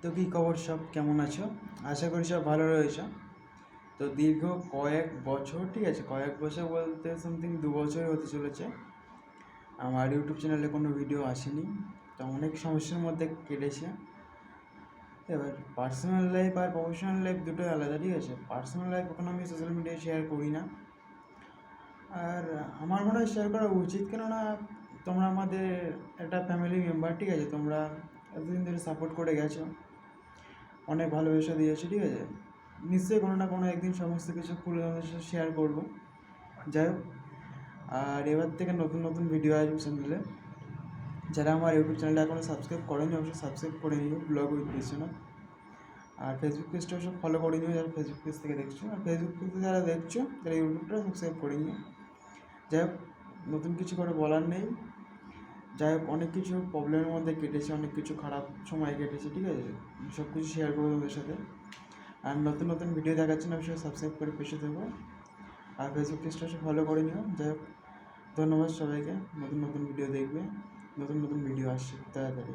তো কী খবর, সব কেমন আছো? আশা করি সব ভালো রয়েছে। তো দীর্ঘ কয়েক বছর, ঠিক আছে, কয়েক বছর বলতে সামথিং 2 বছর হতে চলেছে আমার ইউটিউব চ্যানেলে কোনো ভিডিও আসেনি। তো অনেক সমস্যার মধ্যে কেটেছে। এবার পার্সোনাল লাইফ আর প্রফেশনাল লাইফ দুটোই আলাদা, ঠিক আছে। পার্সোনাল লাইফ এখন আমি সোশ্যাল মিডিয়ায় শেয়ার করি না, আর আমার মনে হয় শেয়ার করা উচিত। কেননা তোমরা আমাদের একটা ফ্যামিলি মেম্বার, ঠিক আছে। তোমরা এতদিন ধরে সাপোর্ট করে গেছো, অনেক ভালোবাসা দিয়েছে, ঠিক আছে। নিশ্চয়ই কোনো না কোনো একদিন সমস্ত কিছু খুলে আমাদের সাথে শেয়ার করবো। যাই হোক, আর এবার থেকে নতুন নতুন ভিডিও আসবে চ্যানেলে। যারা আমার ইউটিউব চ্যানেলটা এখনও সাবস্ক্রাইব করেনি, অবশ্যই সাবস্ক্রাইব করে নিও, ব্লগ উইথ বিশ্বনাথ। আর ফেসবুক পেজটা সব ফলো করে নিও যারা ফেসবুক পেজ থেকে দেখছো, আর ফেসবুক পেজে যারা দেখছো তারা ইউটিউবটা সাবস্ক্রাইব করে নিও। যাই হোক, নতুন কিছু করে বলার নেই। যাই হোক, অনেক কিছু প্রবলেমের মধ্যে কেটেছে, অনেক কিছু খারাপ সময় কেটেছে, ঠিক আছে। সব কিছু শেয়ার করবো তোমাদের সাথে। আর নতুন নতুন ভিডিও দেখার জন্য অবশ্যই সাবস্ক্রাইব করে পেশে দেবো, আর ফেসবুক পেজটা ফলো করে নিও। যাই হোক, ধন্যবাদ সবাইকে। নতুন নতুন ভিডিও দেখবে, নতুন নতুন ভিডিও আসছে তাড়াতাড়ি।